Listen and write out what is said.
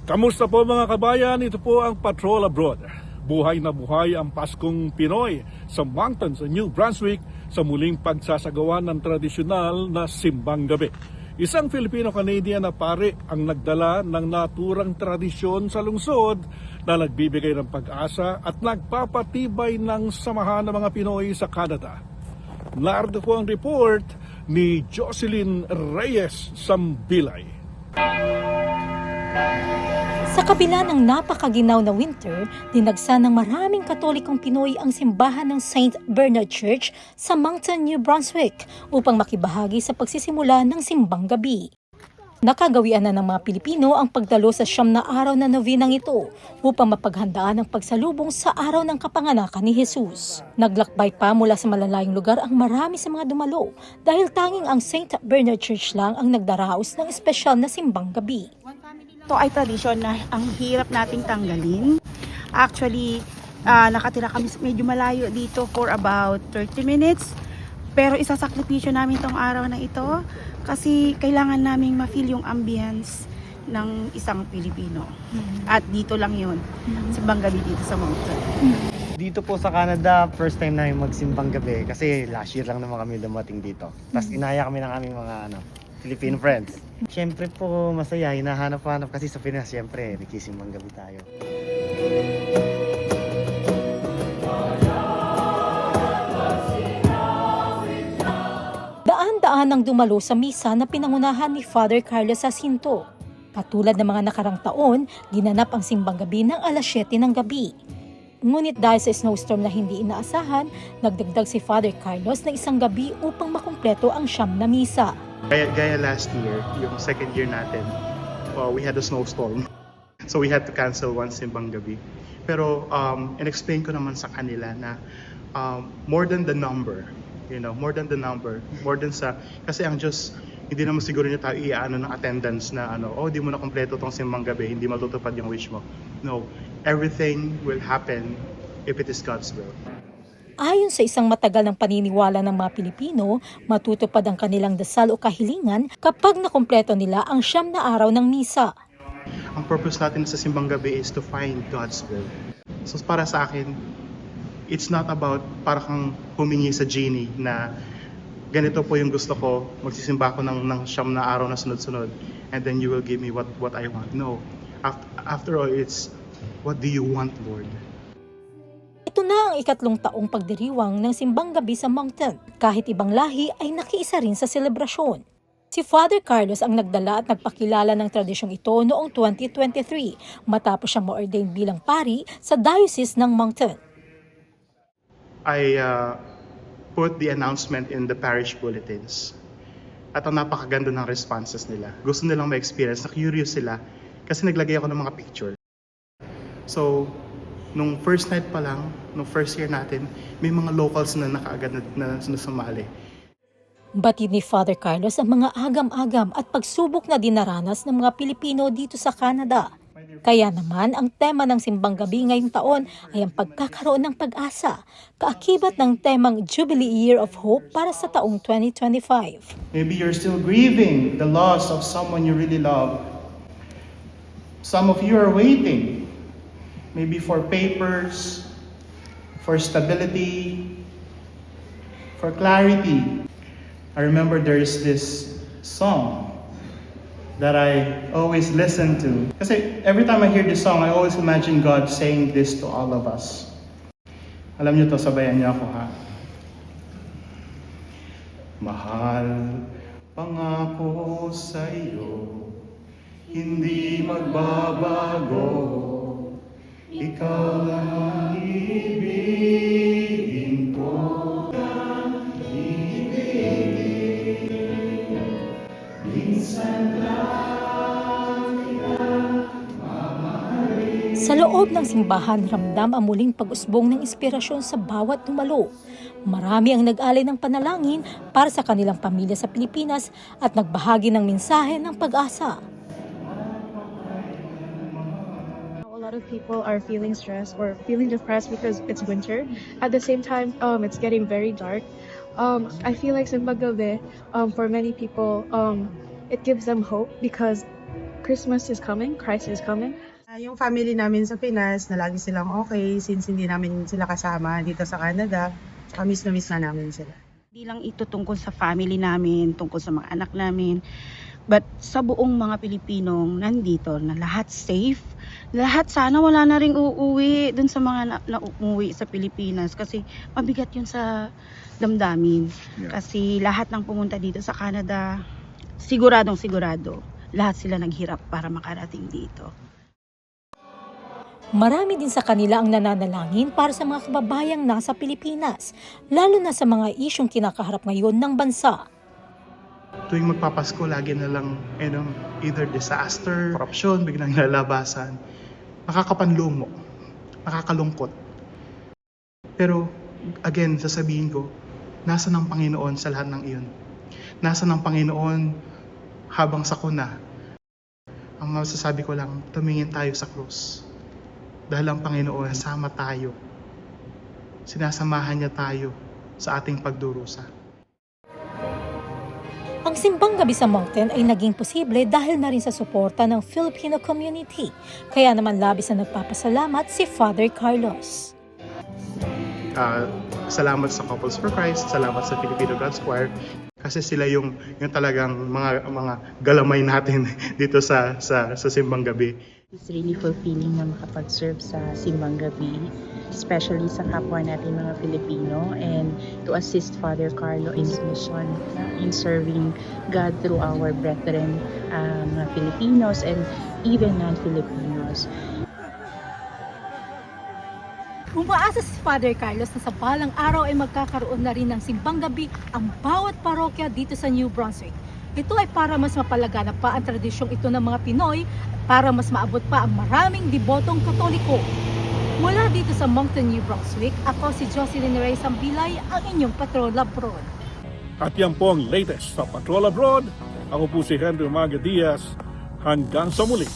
Kamusta po mga kabayan? Ito po ang Patrol Abroad. Buhay na buhay ang Paskong Pinoy sa mountains sa New Brunswick sa muling pagsasagawa ng tradisyonal na simbang gabi. Isang Filipino-Canadian na pare ang nagdala ng naturang tradisyon sa lungsod na nagbibigay ng pag-asa at nagpapatibay ng samahan ng mga Pinoy sa Canada. Narito po ang report ni Jocelyn Reyes Sambilay. Sa kabila ng napakaginaw na winter, dinagsa ng maraming Katolikong Pinoy ang simbahan ng St. Bernard Church sa Moncton, New Brunswick upang makibahagi sa pagsisimula ng simbang gabi. Nakagawian na ng mga Pilipino ang pagdalo sa 9 na araw na novenang ito upang mapaghandaan ang pagsalubong sa araw ng kapanganakan ni Jesus. Naglakbay pa mula sa malalayong lugar ang marami sa mga dumalo dahil tanging ang St. Bernard Church lang ang nagdaraos ng espesyal na simbang gabi. Ito ay tradisyon na ang hirap nating tanggalin. Actually, nakatira kami medyo malayo dito for about 30 minutes. Pero isasakripisyo namin tong araw na ito kasi kailangan naming ma-feel yung ambience ng isang Pilipino. At dito lang yun, simbang gabi dito sa Moncton. Dito po sa Canada, first time namin magsimbang gabi kasi last year lang naman kami dumating dito. Tapos inaya kami ng aming mga Philippine friends. Siyempre po masaya, hinahanap-hanap kasi sa Pinas, siyempre nagsimbang gabi tayo. Daan-daan ang dumalo sa misa na pinangunahan ni Father Carlos Jacinto. Katulad ng mga nakarang taon, ginanap ang simbang gabi ng alas 7 ng gabi. Ngunit dahil sa snowstorm na hindi inaasahan, nagdagdag si Father Carlos ng isang gabi upang makumpleto ang 9 na misa. Gaya last year, yung second year natin, we had a snowstorm. So we had to cancel one simbang gabi. Pero in-explain ko naman sa kanila na more than the number, more than sa, kasi ang Diyos, hindi naman siguro niya tayo iaano ng attendance na di mo na kompleto tong simbang gabi, hindi matutupad yung wish mo. No, everything will happen if it is God's will. Ayon sa isang matagal ng paniniwala ng mga Pilipino, matutupad ang kanilang dasal o kahilingan kapag nakumpleto nila ang 9 na araw ng misa. Ang purpose natin sa simbang gabi is to find God's will. So para sa akin, it's not about para kang humingi sa genie na ganito po yung gusto ko, magsisimba ko ng 9 na araw na sunod-sunod and then you will give me what I want. No. After all, it's what do you want, Lord? Ito na ang 3 taong pagdiriwang ng simbang gabi sa Moncton. Kahit ibang lahi ay nakiisa rin sa selebrasyon. Si Father Carlos ang nagdala at nagpakilala ng tradisyong ito noong 2023 matapos siyang ma-ordain bilang pari sa Diocese ng Moncton. I put the announcement in the parish bulletins. At ang napakaganda ng responses nila. Gusto nilang ma-experience, na-curious sila kasi naglagay ako ng mga picture. So, nung first night pa lang, nung first year natin, may mga locals na nakaagad na sumali. Batid ni Father Carlos ang mga agam-agam at pagsubok na dinaranas ng mga Pilipino dito sa Canada. Kaya naman, ang tema ng simbang gabi ngayong taon ay ang pagkakaroon ng pag-asa, kaakibat ng temang Jubilee Year of Hope para sa taong 2025. Maybe you're still grieving the loss of someone you really love. Some of you are waiting, maybe for papers, for stability, for clarity. I remember there is this song that I always listen to. Kasi every time I hear this song, I always imagine God saying this to all of us. Alam niyo to, sabayan niyo ako ha. Mahal, pangako sa iyo, hindi magbabago. Ikaw lang ang ibigin ko. Sa loob ng simbahan, ramdam ang muling pag-usbong ng inspirasyon sa bawat dumalo. Marami ang nag-alay ng panalangin para sa kanilang pamilya sa Pilipinas at nagbahagi ng mensahe ng pag-asa. A lot of people are feeling stressed or feeling depressed because it's winter. At the same time, it's getting very dark. I feel like Simbang Gabi, for many people, it gives them hope because Christmas is coming, Christ is coming. Yung family namin sa Pinas, na lagi silang okay since hindi namin sila kasama dito sa Canada. Miss na miss na namin sila. Hindi lang ito tungkol sa family namin, tungkol sa mga anak namin, but sa buong mga Pilipinong nandito na lahat safe. Lahat sana wala na ring uuwi dun sa mga na uuwi sa Pilipinas kasi mabigat yun sa damdamin. Kasi lahat ng pumunta dito sa Canada, siguradong sigurado, lahat sila naghirap para makarating dito. Marami din sa kanila ang nananalangin para sa mga kababayang nasa Pilipinas, lalo na sa mga isyong kinakaharap ngayon ng bansa. Tuwing magpapasko, lagi na lang either disaster, korupsyon, biglang lalabasan. Nakakapanlumo, nakakalungkot. Pero again, sasabihin ko, nasa ng Panginoon sa lahat ng iyon. Nasa ng Panginoon habang sakuna. Ang masasabi ko lang, tumingin tayo sa krus. Dahil ang Panginoon, sama tayo. Sinasamahan niya tayo sa ating pagdurusa. Ang simbang gabi sa Mountain ay naging posible dahil na rin sa suporta ng Filipino community. Kaya naman labis na nagpapasalamat si Father Carlos. Salamat sa Couples for Christ, salamat sa Filipino God's Choir kasi sila yung talagang mga galamay natin dito sa simbang gabi. It's really fulfilling na makapag-serve sa simbang gabi, especially sa kapwa natin mga Filipino, and to assist Father Carlo in his mission in serving God through our brethren, mga Filipinos and even non-Filipinos. Umaasa si Father Carlos na sa balang araw ay magkakaroon na rin ng simbang gabi ang bawat parokya dito sa New Brunswick. Ito ay para mas mapalaganap pa ang tradisyong ito ng mga Pinoy, para mas maabot pa ang maraming debotong Katoliko. Mula dito sa Moncton, New Brunswick, ako si Jocelyn Reyes Ambilay, ang inyong Patrol Abroad. At yan po ang latest sa Patrol Abroad. Ako po si Henry Umaga Diaz. Hanggang sa muli.